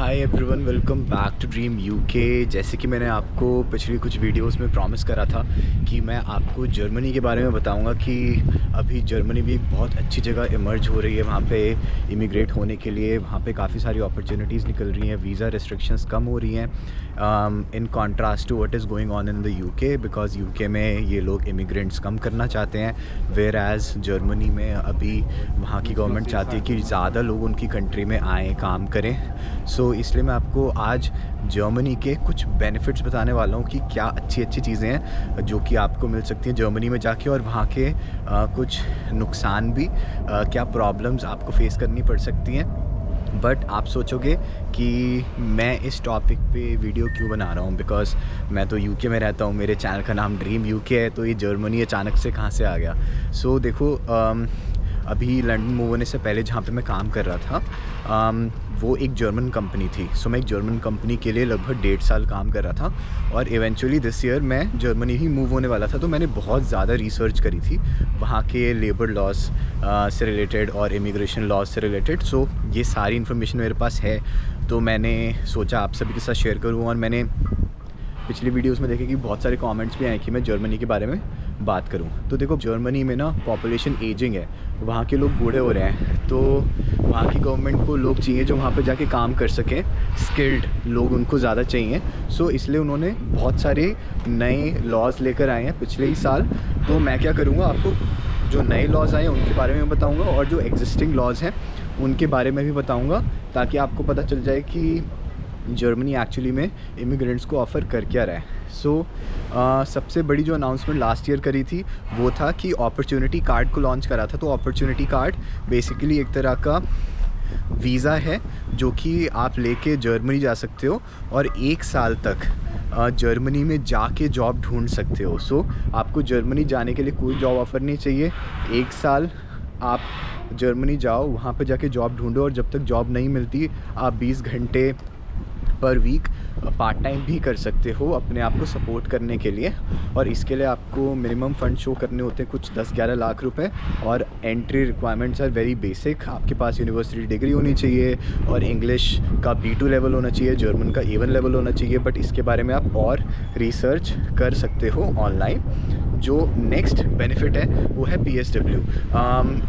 Hi everyone, welcome back to Dream UK. जैसे कि मैंने आपको पिछली कुछ वीडियोस में प्रॉमिस करा था कि मैं आपको जर्मनी के बारे में बताऊंगा कि अभी जर्मनी भी एक बहुत अच्छी जगह इमर्ज हो रही है। वहाँ पे इमिग्रेट होने के लिए वहाँ पे काफ़ी सारी अपॉर्चुनिटीज़ निकल रही हैं, वीज़ा रिस्ट्रिक्शंस कम हो रही हैं in contrast to what is going on in the UK, because UK में ये लोग इमिग्रेंट्स कम करना चाहते हैं, वेयर एज़ जर्मनी में अभी वहाँ की गवर्नमेंट चाहती है कि ज़्यादा लोग उनकी कंट्री में आएँ, काम करें। सो इसलिए मैं आपको आज जर्मनी के कुछ बेनिफिट्स बताने वाला हूँ कि क्या अच्छी अच्छी चीज़ें हैं जो कि आपको मिल सकती हैं जर्मनी में जाके, और वहाँ के कुछ नुकसान भी, क्या प्रॉब्लम्स आपको फेस करनी पड़ सकती हैं। बट आप सोचोगे कि मैं इस टॉपिक पे वीडियो क्यों बना रहा हूँ, बिकॉज़ मैं तो यूके में रहता हूँ, मेरे चैनल का नाम ड्रीम यूके है, तो ये जर्मनी अचानक से कहाँ से आ गया। सो देखो, अभी लंदन मूव होने से पहले जहाँ पे मैं काम कर रहा था वो एक जर्मन कंपनी थी। सो मैं एक जर्मन कंपनी के लिए लगभग 1.5 साल काम कर रहा था, और इवेंचुअली दिस ईयर मैं जर्मनी ही मूव होने वाला था। तो मैंने बहुत ज़्यादा रिसर्च करी थी वहाँ के लेबर लॉज से रिलेटेड और इमिग्रेशन लॉज से रिलेटेड। सो ये सारी इन्फॉर्मेशन मेरे पास है, तो मैंने सोचा आप सभी के साथ शेयर करूँ। और मैंने पिछली वीडियोस में देखे कि बहुत सारे कमेंट्स भी आए कि मैं जर्मनी के बारे में बात करूं। तो देखो, जर्मनी में ना पॉपुलेशन एजिंग है, वहाँ के लोग बूढ़े हो रहे हैं, तो वहाँ की गवर्नमेंट को लोग चाहिए जो वहाँ पर जाके काम कर सकें, स्किल्ड लोग उनको ज़्यादा चाहिए। सो इसलिए उन्होंने बहुत सारे नए लॉज लेकर आए हैं पिछले ही साल। तो मैं क्या करूँगा, आपको जो नए लॉज आए हैं उनके बारे में बताऊँगा, और जो एग्जिस्टिंग लॉज हैं उनके बारे में भी बताऊँगा, ताकि आपको पता चल जाए कि जर्मनी एक्चुअली में इमिग्रेंट्स को ऑफ़र कर क्या रहा है। सो सबसे बड़ी जो अनाउंसमेंट लास्ट ईयर करी थी वो था कि अपॉर्चुनिटी कार्ड को लॉन्च करा था। तो अपॉर्चुनिटी कार्ड बेसिकली एक तरह का वीज़ा है जो कि आप लेके जर्मनी जा सकते हो, और 1 साल तक जर्मनी में जाके जॉब ढूंढ सकते हो। सो आपको जर्मनी जाने के लिए कोई जॉब ऑफ़र नहीं चाहिए। 1 साल आप जर्मनी जाओ, वहाँ पे जाके जॉब ढूंढो, और जब तक जॉब नहीं मिलती आप 20 घंटे पर वीक पार्ट टाइम भी कर सकते हो अपने आप को सपोर्ट करने के लिए। और इसके लिए आपको मिनिमम फ़ंड शो करने होते हैं कुछ 10-11 लाख रुपए, और entry requirements are very basic. आपके पास यूनिवर्सिटी डिग्री होनी चाहिए, और इंग्लिश का B2 लेवल होना चाहिए, जर्मन का A1 लेवल होना चाहिए। बट इसके बारे में आप और रिसर्च कर सकते हो ऑनलाइन। जो नेक्स्ट बेनिफिट है वो है PSW।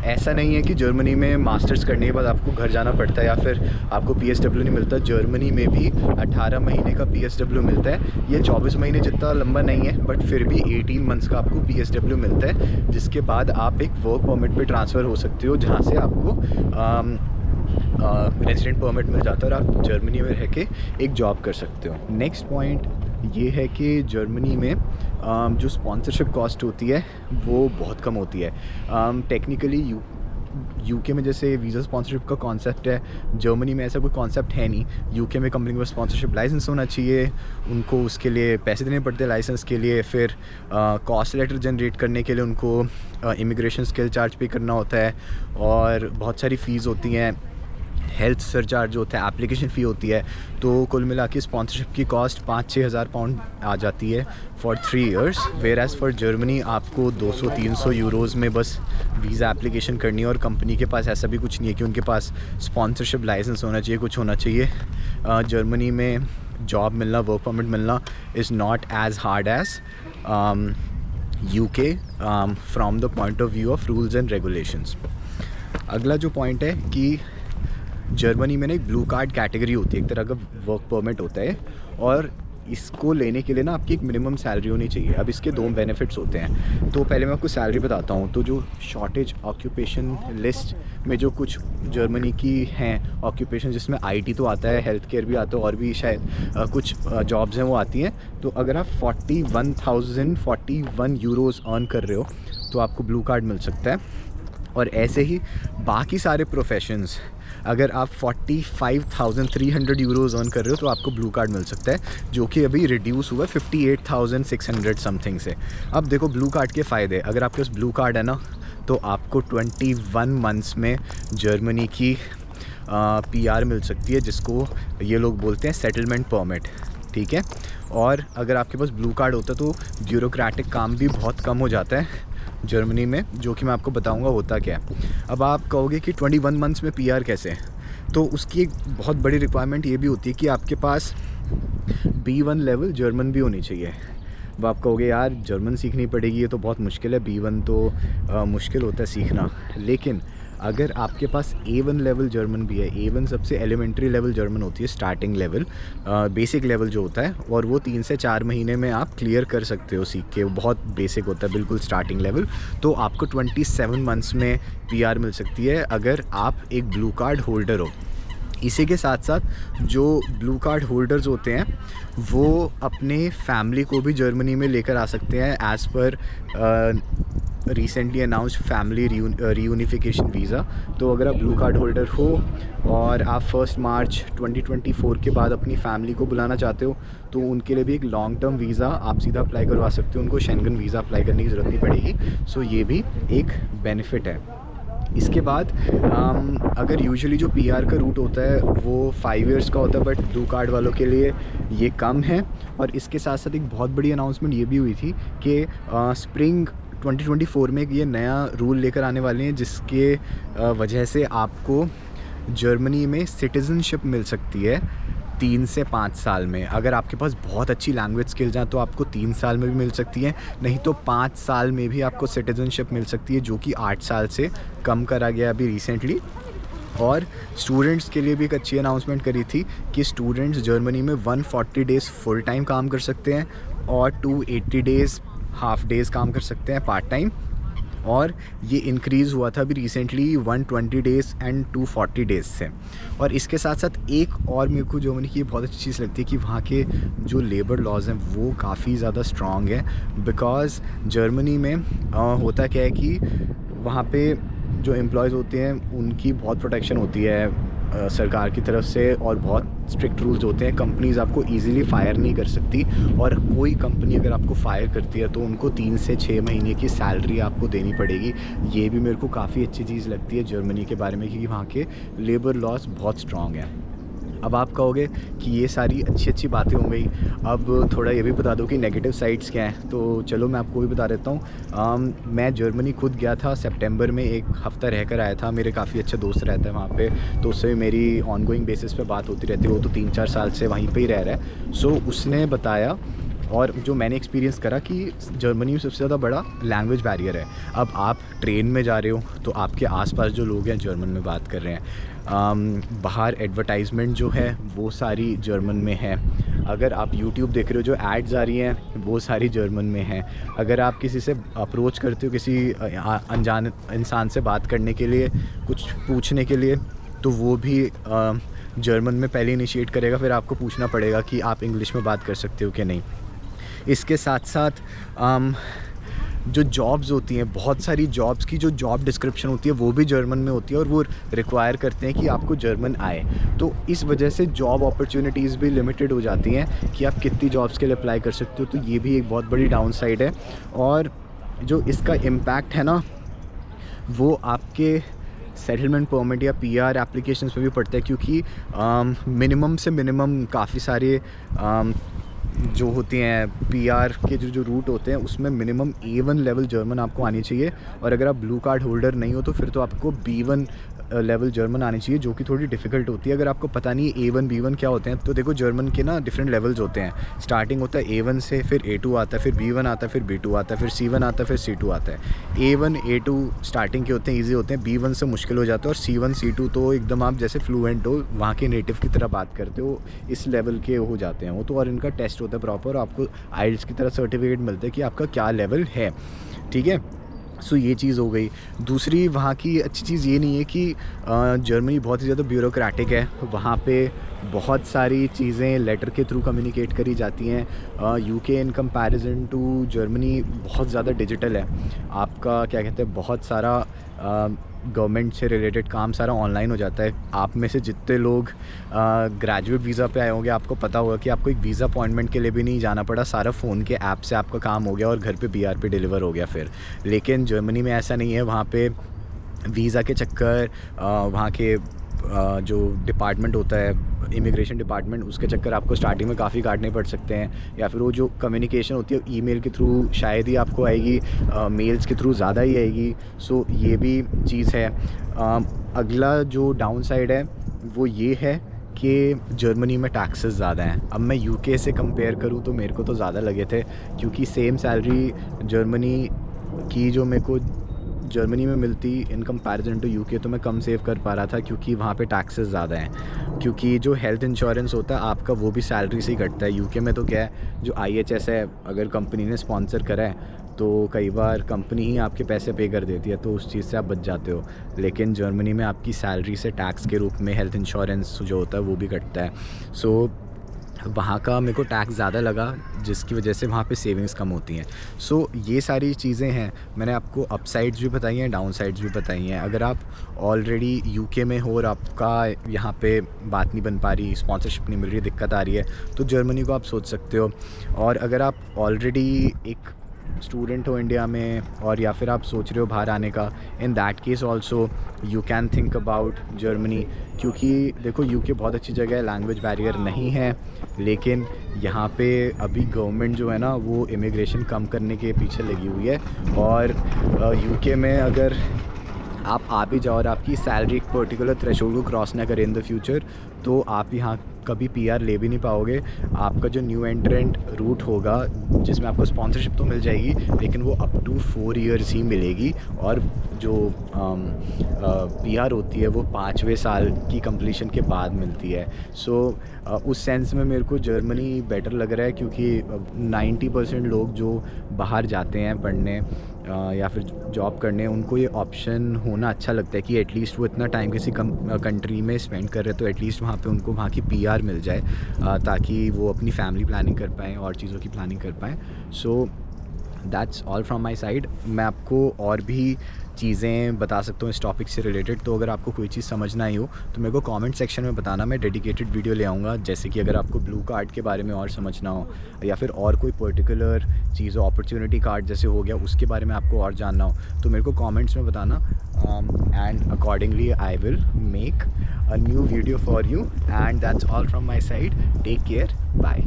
ऐसा नहीं है कि जर्मनी में मास्टर्स करने के बाद आपको घर जाना पड़ता है या फिर आपको PSW नहीं मिलता। जर्मनी में भी 18 महीने का PSW मिलता है। ये 24 महीने जितना लंबा नहीं है, बट फिर भी 18 मंथ्स का आपको PSW मिलता है, जिसके बाद आप एक वर्क परमिट पे ट्रांसफ़र हो सकते हो, जहाँ से आपको रेजिडेंट परमिट मिल जाता है और आप जर्मनी में रह के एक जॉब कर सकते हो। नेक्स्ट पॉइंट ये है कि जर्मनी में जो स्पॉन्सरशिप कॉस्ट होती है वो बहुत कम होती है। टेक्निकली यूके में जैसे वीज़ा स्पॉन्सरशिप का कॉन्सेप्ट है, जर्मनी में ऐसा कोई कॉन्सेप्ट है नहीं। यूके में कंपनी के पास स्पॉन्सरशिप लाइसेंस होना चाहिए, उनको उसके लिए पैसे देने पड़ते हैं लाइसेंस के लिए। फिर कॉस्ट लेटर जनरेट करने के लिए उनको इमिग्रेशन स्किल चार्ज पे करना होता है, और बहुत सारी फ़ीस होती हैं। हेल्थ सरचार्ज होता है, एप्लीकेशन फ़ी होती है। तो कुल मिला के स्पॉन्सरशिप की कॉस्ट 5-6 हज़ार पाउंड आ जाती है for 3 years. Where as for Germany आपको 200-300 यूरोज़ में बस वीज़ा एप्लीकेशन करनी है, और कंपनी के पास ऐसा भी कुछ नहीं है कि उनके पास स्पॉन्सरशिप लाइसेंस होना चाहिए, कुछ होना चाहिए। जर्मनी में जॉब मिलना, वर्क परमिट मिलना is not as hard as UK from the point of view of rules and regulations. अगला जो पॉइंट है कि जर्मनी में ना एक ब्लू कार्ड कैटेगरी होती है, एक तरह का वर्क परमिट होता है, और इसको लेने के लिए ना आपकी एक मिनिमम सैलरी होनी चाहिए। अब इसके 2 बेनिफिट्स होते हैं। तो पहले मैं आपको सैलरी बताता हूँ। तो जो शॉर्टेज ऑक्यूपेशन लिस्ट में जो कुछ जर्मनी की हैं ऑक्यूपेशन, जिसमें IT तो आता है, हेल्थ केयर भी आता है, और भी शायद कुछ जॉब्स हैं वो आती हैं। तो अगर आप 41 यूरोज़ अर्न कर रहे हो तो आपको ब्लू कार्ड मिल सकता है। और ऐसे ही बाकी सारे प्रोफेशंस, अगर आप 45,300 यूरोज़ अर्न कर रहे हो तो आपको ब्लू कार्ड मिल सकता है, जो कि अभी रिड्यूस हुआ 58,600 समथिंग से। अब देखो ब्लू कार्ड के फ़ायदे, अगर आपके पास ब्लू कार्ड है ना, तो आपको 21 मंथ्स में जर्मनी की PR मिल सकती है, जिसको ये लोग बोलते हैं सेटलमेंट परमिट, ठीक है। और अगर आपके पास ब्लू कार्ड होता तो ब्यूरोक्रेटिक काम भी बहुत कम हो जाता है जर्मनी में, जो कि मैं आपको बताऊंगा होता क्या है। अब आप कहोगे कि 21 मंथ्स में PR कैसे? तो उसकी एक बहुत बड़ी रिक्वायरमेंट ये भी होती है कि आपके पास B1 लेवल जर्मन भी होनी चाहिए। अब आप कहोगे यार जर्मन सीखनी पड़ेगी, ये तो बहुत मुश्किल है, B1 तो मुश्किल होता है सीखना। लेकिन अगर आपके पास A1 लेवल जर्मन भी है, A1 सबसे एलिमेंट्री लेवल जर्मन होती है, स्टार्टिंग लेवल, बेसिक लेवल जो होता है, और वो 3 से 4 महीने में आप क्लियर कर सकते हो सीख के। वो बहुत बेसिक होता है, बिल्कुल स्टार्टिंग लेवल। तो आपको 27 मंथ्स में PR मिल सकती है अगर आप एक ब्लू कार्ड होल्डर हो। इसी के साथ साथ जो ब्लू कार्ड होल्डर्स होते हैं वो अपने फैमिली को भी जर्मनी में लेकर आ सकते हैं as per recently announced family reunification visa. तो अगर आप ब्लू कार्ड होल्डर हो और आप 1 मार्च 2024 के बाद अपनी फैमिली को बुलाना चाहते हो तो उनके लिए भी एक लॉन्ग टर्म वीज़ा आप सीधा अप्लाई करवा सकते हो, उनको शेंगन वीज़ा अप्लाई करने की ज़रूरत नहीं पड़ेगी। सो ये भी एक बेनिफिट है। इसके बाद अगर यूजुअली जो PR का रूट होता है वो 5 इयर्स का होता है, बट ब्लू कार्ड वालों के लिए ये कम है। और इसके साथ साथ एक बहुत बड़ी अनाउंसमेंट ये भी हुई थी कि स्प्रिंग 2024 में ये नया रूल लेकर आने वाले हैं जिसके वजह से आपको जर्मनी में सिटीज़नशिप मिल सकती है 3 से 5 साल में। अगर आपके पास बहुत अच्छी लैंग्वेज स्किल्स हैं तो आपको 3 साल में भी मिल सकती है, नहीं तो 5 साल में भी आपको सिटीज़नशिप मिल सकती है, जो कि 8 साल से कम करा गया अभी रिसेंटली। और स्टूडेंट्स के लिए भी एक अच्छी अनाउंसमेंट करी थी कि स्टूडेंट्स जर्मनी में 140 डेज़ फुल टाइम काम कर सकते हैं और 280 डेज़ हाफ डेज़ काम कर सकते हैं पार्ट टाइम। और ये इंक्रीज़ हुआ था अभी रिसेंटली 120 डेज़ एंड 240 डेज़ से। और इसके साथ साथ एक और मेरे को जर्मनी की बहुत अच्छी चीज़ लगती है कि वहाँ के जो लेबर लॉज हैं वो काफ़ी ज़्यादा स्ट्रॉन्ग है। बिकॉज़ जर्मनी में होता क्या है कि वहाँ पे जो एम्प्लॉयज़ होते हैं उनकी बहुत प्रोटेक्शन होती है सरकार की तरफ से, और बहुत स्ट्रिक्ट रूल्स होते हैं। कंपनीज़ आपको इजीली फायर नहीं कर सकती, और कोई कंपनी अगर आपको फायर करती है तो उनको 3 से 6 महीने की सैलरी आपको देनी पड़ेगी। ये भी मेरे को काफ़ी अच्छी चीज़ लगती है जर्मनी के बारे में, क्योंकि वहाँ के लेबर लॉज बहुत स्ट्रॉन्ग हैं। अब आप कहोगे कि ये सारी अच्छी बातें हो गई, अब थोड़ा ये भी बता दो कि नेगेटिव साइड्स क्या हैं। तो चलो मैं आपको भी बता देता हूँ। मैं जर्मनी खुद गया था सितंबर में, 1 हफ़्ता रह कर आया था। मेरे काफ़ी अच्छे दोस्त रहते हैं वहाँ पे, तो उससे मेरी ऑनगोइंग बेसिस पे बात होती रहती है। वो तो 3-4 साल से वहीं पे ही रह रहा है। सो उसने बताया और जो मैंने एक्सपीरियंस करा कि जर्मनी में सबसे ज़्यादा बड़ा लैंग्वेज बैरियर है। अब आप ट्रेन में जा रहे हो तो आपके आसपास जो लोग हैं जर्मन में बात कर रहे हैं। बाहर एडवर्टाइजमेंट जो है वो सारी जर्मन में है। अगर आप YouTube देख रहे हो जो एड्स आ रही हैं वो सारी जर्मन में हैं। अगर आप किसी से अप्रोच करते हो किसी अनजान इंसान से बात करने के लिए, कुछ पूछने के लिए, तो वो भी जर्मन में पहले इनिशिएट करेगा, फिर आपको पूछना पड़ेगा कि आप इंग्लिश में बात कर सकते हो कि नहीं। इसके साथ साथ जो जॉब्स होती हैं, बहुत सारी जॉब्स की जो जॉब डिस्क्रिप्शन होती है वो भी जर्मन में होती है, और वो रिक्वायर करते हैं कि आपको जर्मन आए। तो इस वजह से जॉब अपॉर्चुनिटीज़ भी लिमिटेड हो जाती हैं कि आप कितनी जॉब्स के लिए अप्लाई कर सकते हो। तो ये भी एक बहुत बड़ी डाउन साइड है। और जो इसका इम्पैक्ट है ना वो आपके सेटलमेंट परमिट या PR एप्लीकेशंस में भी पड़ता है, क्योंकि मिनिमम से मिनिमम काफ़ी सारे जो होते हैं PR के जो रूट होते हैं उसमें मिनिमम A1 लेवल जर्मन आपको आनी चाहिए। और अगर आप ब्लू कार्ड होल्डर नहीं हो तो फिर तो आपको B1 लेवल जर्मन आनी चाहिए, जो कि थोड़ी डिफ़िकल्ट होती है। अगर आपको पता नहीं है A1 B1 क्या होते हैं, तो देखो जर्मन के ना डिफरेंट लेवल्स होते हैं। स्टार्टिंग होता है A1 से, फिर A2 आता है, फिर B1 आता है, फिर B2 आता है, फिर C1 आता है, फिर C2 आता है। A1 A2 स्टार्टिंग के होते हैं, ईजी होते हैं। B1 से मुश्किल हो जाता है, और C1 C2 तो एकदम आप जैसे फ्लुएंट हो, वहाँ के नेटिव की तरह बात करते हो, इस लेवल के हो जाते हैं वो तो। और इनका टेस्ट होता है प्रॉपर, आपको IELTS की तरह सर्टिफिकेट मिलता है कि आपका क्या लेवल है, ठीक है। सो ये चीज़ हो गई। दूसरी वहाँ की अच्छी चीज़ ये नहीं है कि जर्मनी बहुत ही ज़्यादा ब्यूरोक्रेटिक है। वहाँ पे बहुत सारी चीज़ें लेटर के थ्रू कम्युनिकेट करी जाती हैं। UK in comparison to Germany बहुत ज़्यादा डिजिटल है। आपका क्या कहते हैं, बहुत सारा गवर्नमेंट से रिलेटेड काम सारा ऑनलाइन हो जाता है। आप में से जितने लोग ग्रेजुएट वीज़ा पे आए होंगे आपको पता होगा कि आपको एक वीज़ा अपॉइंटमेंट के लिए भी नहीं जाना पड़ा, सारा फ़ोन के ऐप से आपका काम हो गया और घर पे PR पे डिलीवर हो गया फिर। लेकिन जर्मनी में ऐसा नहीं है। वहाँ पे वीज़ा के चक्कर, वहाँ के जो डिपार्टमेंट होता है इमिग्रेशन डिपार्टमेंट, उसके चक्कर आपको स्टार्टिंग में काफ़ी काटने पड़ सकते हैं। या फिर वो जो कम्युनिकेशन होती है ईमेल के थ्रू शायद ही आपको आएगी, मेल्स के थ्रू ज़्यादा ही आएगी। सो ये भी चीज़ है। अगला जो डाउन साइड है वो ये है कि जर्मनी में टैक्सेस ज़्यादा हैं। अब मैं यूके से कंपेयर करूँ तो मेरे को तो ज़्यादा लगे थे, क्योंकि सेम सैलरी जर्मनी की जो मेरे को जर्मनी में मिलती इन कंपैरिजन टू यूके, तो मैं कम सेव कर पा रहा था, क्योंकि वहाँ पे टैक्सेस ज़्यादा हैं। क्योंकि जो हेल्थ इंश्योरेंस होता है आपका, वो भी सैलरी से ही कटता है। यूके में तो क्या है, जो IHS है, अगर कंपनी ने स्पॉन्सर करा है तो कई बार कंपनी ही आपके पैसे पे कर देती है, तो उस चीज़ से आप बच जाते हो। लेकिन जर्मनी में आपकी सैलरी से टैक्स के रूप में हेल्थ इंश्योरेंस जो होता है वो भी कटता है। सो वहाँ का मेरे को टैक्स ज़्यादा लगा, जिसकी वजह से वहाँ पे सेविंग्स कम होती हैं। सो ये सारी चीज़ें हैं। मैंने आपको अपसाइड्स भी बताई हैं, डाउन साइड्स भी बताई हैं। अगर आप ऑलरेडी यूके में हो और आपका यहाँ पे बात नहीं बन पा रही, स्पॉन्सरशिप नहीं मिल रही, दिक्कत आ रही है, तो जर्मनी को आप सोच सकते हो। और अगर आप ऑलरेडी एक स्टूडेंट हो इंडिया में, और या फिर आप सोच रहे हो बाहर आने का, in that case also you can think about Germany. क्योंकि देखो, यूके बहुत अच्छी जगह है, लैंग्वेज बैरियर नहीं है, लेकिन यहाँ पे अभी गवर्नमेंट जो है ना, वो इमिग्रेशन कम करने के पीछे लगी हुई है। और यूके में अगर आप आ भी जाओ और आपकी सैलरी एक पर्टिकुलर थ्रेशोल्ड को क्रॉस ना करे इन द फ्यूचर, तो आप यहाँ कभी PR ले भी नहीं पाओगे। आपका जो न्यू एंट्रेंट रूट होगा, जिसमें आपको स्पॉन्सरशिप तो मिल जाएगी, लेकिन वो अप टू 4 ईयर्स ही मिलेगी। और जो PR होती है वो 5वें साल की कंप्लीशन के बाद मिलती है। सो उस सेंस में मेरे को जर्मनी बेटर लग रहा है, क्योंकि 90% लोग जो बाहर जाते हैं पढ़ने या फिर जॉब करने, उनको ये ऑप्शन होना अच्छा लगता है कि एटलीस्ट वो इतना टाइम किसी कंट्री में स्पेंड कर रहे हैं, तो एटलीस्ट वहाँ पे उनको वहाँ की PR मिल जाए, ताकि वो अपनी फैमिली प्लानिंग कर पाएँ और चीज़ों की प्लानिंग कर पाएँ। So that's all from my side. मैं आपको और भी चीज़ें बता सकता हूँ इस टॉपिक से रिलेटेड, तो अगर आपको कोई चीज़ समझना ही हो तो मेरे को कमेंट सेक्शन में बताना, मैं डेडिकेटेड वीडियो ले आऊँगा। जैसे कि अगर आपको ब्लू कार्ड के बारे में और समझना हो, या फिर और कोई पर्टिकुलर चीज़, अपॉर्चुनिटी कार्ड जैसे हो गया, उसके बारे में आपको और जानना हो, तो मेरे को कमेंट्स में बताना, and accordingly I will make a new video for you. And that's all from my side. Take care, bye.